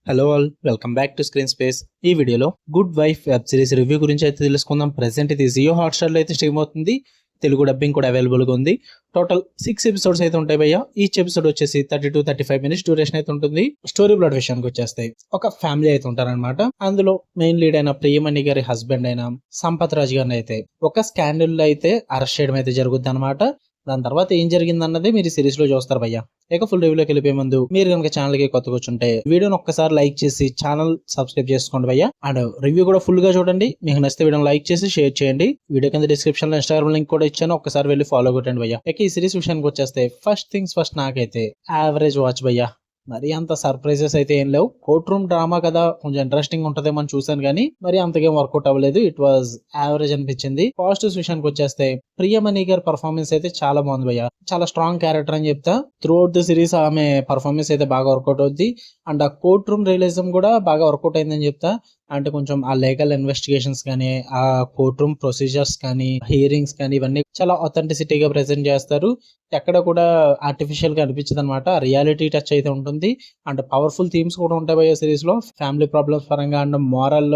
Hello all, welcome back to screen space. ఈ వీడియోలో good wife web series review గురించి అయితే తెలుసుకుందాం. ప్రెసెంట్ ఇది జియో హాట్స్టార్లో అయితే స్ట్రీమ్ అవుతుంది. తెలుగు డబ్బింగ్ కూడా అవైలబుల్గా ఉంది. టోటల్ 6 ఎపిసోడ్స్ అయితే ఉంటాయి భయ్య. ఈచ్ ఎపిసోడ్ వచ్చేసి 30-35 మినిట్స్ డ్యూరేషన్ అయితే ఉంటుంది. స్టోరీ ప్లాట్ విషయానికి వచ్చేస్తాయి. ఒక ఫ్యామిలీ అయితే ఉంటారనమాట. అందులో మెయిన్ లీడ్ అయిన ప్రియమణి గారి హస్బెండ్ అయిన సంపత్ రాజ్ గారిని అయితే ఒక స్కాండల్ అయితే అరెస్ట్ చేయడం అయితే జరుగుద్ది అనమాట. దాని తర్వాత ఏం జరిగింది అన్నది మీరు సిరీస్ లో చూస్తారు భయ్య. ఇక ఫుల్ రివ్యూలోకి వెళ్ళిపోయే ముందు మీరు కనుక ఛానల్ కి కొత్తగా వచ్చుంటే వీడియోని ఒక్కసారి లైక్ చేసి ఛానల్ సబ్స్క్రైబ్ చేసుకోండి భయ్య. అండ్ రివ్యూ కూడా ఫుల్ గా చూడండి. మీకు నచ్చితే వీడియోని లైక్ చేసి షేర్ చేయండి. వీడియో కింద డిస్క్రిప్షన్ లో ఇన్స్టాగ్రామ్ లింక్ కూడా ఇచ్చాను, ఒక్కసారి వెళ్ళి ఫాలో కొట్టండి భయ్య. ఇక ఈ సిరీస్ విషయానికి వచ్చేస్తే ఫస్ట్ థింగ్స్ ఫస్ట్, నాకైతే యావరేజ్ వాచ్ భయ్య. మరి అంత సర్ప్రైజెస్ అయితే ఏం లేవు. కోర్ట్ రూమ్ డ్రామా కదా, కొంచెం ఇంట్రెస్టింగ్ ఉంటదేమో అని చూసాను కానీ మరి అంతకేం వర్కౌట్ అవ్వలేదు. ఇట్ వాజ్ యావరేజ్ అనిపించింది. పాజిటివ్స్ విషయానికి వచ్చేస్తే ప్రియమణి గారి పర్ఫార్మెన్స్ అయితే చాలా బాగుంది భయ్య. చాలా స్ట్రాంగ్ క్యారెక్టర్ అని చెప్తా. త్రూ అవుట్ ద సిరీస్ ఆమె పర్ఫార్మెన్స్ అయితే బాగా వర్కౌట్ అవుద్ది. అండ్ ఆ కోర్ట్ రూమ్ రియలిజం కూడా బాగా వర్కౌట్ అయిందని చెప్తా. అంటే కొంచెం ఆ లీగల్ ఇన్వెస్టిగేషన్స్ కానీ, ఆ కోర్ట్ రూమ్ ప్రొసీజర్స్ కానీ, హియరింగ్స్ కానీ, ఇవన్నీ చాలా ఆథెంటిసిటీగా ప్రెజెంట్ చేస్తారు. ఎక్కడ కూడా ఆర్టిఫిషియల్ గా అనిపించదు అనమాట. రియాలిటీ టచ్ అయితే ఉంటుంది. అండ్ పవర్ఫుల్ థీమ్స్ కూడా ఉంటాయి భయ్య సిరీస్ లో. ఫ్యామిలీ ప్రాబ్లమ్స్ పరంగా అండ్ మారల్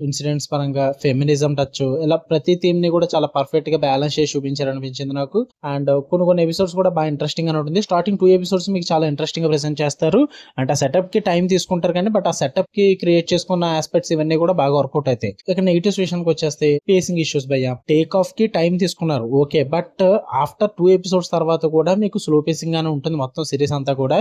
ఇన్సిడెంట్స్ పరంగా, ఫెమినిజం టచ్, ఇలా ప్రతి థీమ్ ని కూడా చాలా పర్ఫెక్ట్ గా బ్యాలెన్స్ చేసి చూపించారు అనిపించింది నాకు. అండ్ కొన్ని ఎపిసోడ్స్ కూడా బాగా ఇంట్రెస్టింగ్ గా ఉంటుంది. స్టార్టింగ్ 2 ఎపిసోడ్స్ మీకు చాలా ఇంట్రెస్టింగ్ గా ప్రెజెంట్ చేస్తారు. అంటే ఆ సెటప్ కి టైం తీసుకుంటారు కానీ, బట్ ఆ సెటప్ కి క్రియేట్ చేసుకున్న ఆస్పెక్ట్స్ ఇవన్నీ కూడా బాగా వర్కౌట్ అవుతాయి. ఇక నెగిటివ్స్ విషయానికి వచ్చేస్తే పేసింగ్ ఇష్యూస్ భయ్య. టేక్ ఆఫ్ కి టైం తీసుకున్నారు ఓకే, బట్ ఆఫ్టర్ 2 ఎపిసోడ్స్ తర్వాత కూడా మీకు స్లో పేసింగ్ గానే ఉంటుంది మొత్తం సిరీస్ అంతా కూడా.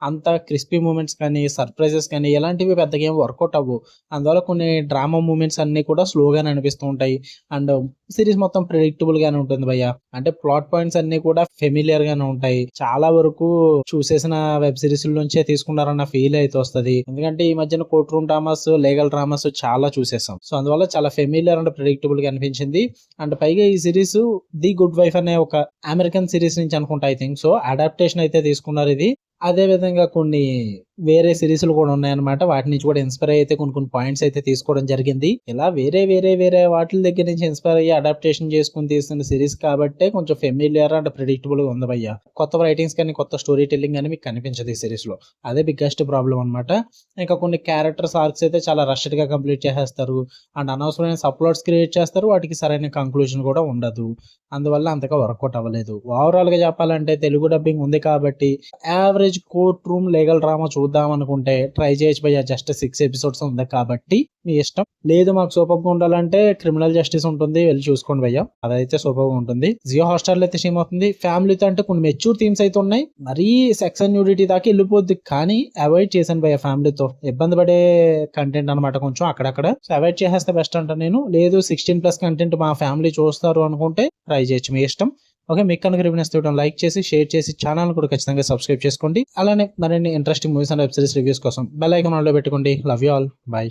అంత క్రిస్పీ మూమెంట్స్ కానీ, సర్ప్రైజెస్ కానీ ఎలాంటివి పెద్దగా ఏం వర్కౌట్ అవ్వు. అందువల్ల కొన్ని డ్రామా మూమెంట్స్ అన్ని కూడా స్లోగానే అనిపిస్తూ ఉంటాయి. అండ్ సిరీస్ మొత్తం ప్రెడిక్టబుల్ గానే ఉంటుంది భయ్య. అంటే ప్లాట్ పాయింట్స్ అన్ని కూడా ఫెమిలియర్ గానే ఉంటాయి. చాలా వరకు చూసేసిన వెబ్ సిరీస్ నుంచే తీసుకున్నారన్న ఫీల్ అయితే వస్తుంది. ఎందుకంటే ఈ మధ్యన court room dramas, legal dramas చాలా చూసేసాం. సో అందువల్ల చాలా ఫెమిలియర్ అండ్ ప్రెడిక్టబుల్ గా అనిపించింది. అండ్ పైగా ఈ సిరీస్ ది గుడ్ వైఫ్ అనే ఒక అమెరికన్ సిరీస్ నుంచి అనుకుంటా, ఐ థింక్ సో, అడాప్టేషన్ అయితే తీసుకున్నారు ఇది. అదే విధంగా కొన్ని వేరే సిరీస్లు కూడా ఉన్నాయన్నమాట. వాటి నుంచి కూడా ఇన్స్పైర్ అయితే కొన్ని పాయింట్స్ అయితే తీసుకోవడం జరిగింది. ఇలా వేరే వాటి దగ్గర నుంచి ఇన్స్పైర్ అయ్యి అడాప్టేషన్ చేసుకుని తీస్తున్న సిరీస్ కాబట్టి కొంచెం ఫెమిలియర్ అండ్ ప్రెడిక్టబుల్ గా ఉంది భయ్య. కొత్త రైటింగ్స్ కానీ, కొత్త స్టోరీ టెల్లింగ్ కానీ మీకు కనిపించదు ఈ సిరీస్ లో. అదే బిగ్గెస్ట్ ప్రాబ్లం అనమాట. ఇంకా కొన్ని క్యారెక్టర్స్ ఆర్క్స్ అయితే చాలా రష్డ్ గా కంప్లీట్ చేసేస్తారు. అండ్ అనవసరమైన సప్లాట్స్ క్రియేట్ చేస్తారు. వాటికి సరైన కంక్లూజన్ కూడా ఉండదు. అందువల్ల అంతగా వర్కౌట్ అవ్వలేదు. ఓవరాల్ గా చెప్పాలంటే తెలుగు డబ్బింగ్ ఉంది కాబట్టి average court room legal drama చూద్దాం అనుకుంటే ట్రై చేయొచ్చు భయ్య. జస్ట్ 6 ఎపిసోడ్స్ ఉంది కాబట్టి మీ ఇష్టం. లేదు మాకు సూపర్ గా ఉండాలంటే క్రిమినల్ జస్టిస్ ఉంటుంది, వెళ్ళి చూసుకోండి భయ్య. అదైతే సూపర్ గా ఉంటుంది. జియో హాట్స్టార్ లో అయితే స్ట్రీమ్ అవుతుంది. ఫ్యామిలీతో అంటే కొన్ని మెచ్యూర్ థీమ్స్ అయితే ఉన్నాయి. మరీ సెక్స్ అండ్ న్యూడిటీ దాకా వెళ్ళిపోద్ది కానీ అవాయిడ్ చేశాను భయ్య. ఫ్యామిలీతో ఇబ్బంది పడే కంటెంట్ అనమాట కొంచెం అక్కడక్కడ. సో అవాయిడ్ చేసేస్తే బెస్ట్ అంట నేను. లేదు 16+ కంటెంట్ మా ఫ్యామిలీ చూస్తారు అనుకుంటే ట్రై చేయొచ్చు, మీ ఇష్టం. ఓకే, మీకు కనుక రివ్యూ నచ్చితే లైక్ చేసి, షేర్ చేసి, ఛానల్ కూడా ఖచ్చితంగా సబ్స్క్రైబ్ చేసుకోండి. అలానే మరిన్ని interesting movies and web series reviews కోసం బెల్ ఐకాన్ ఆన్లో పెట్టుకోండి. Love you all, by.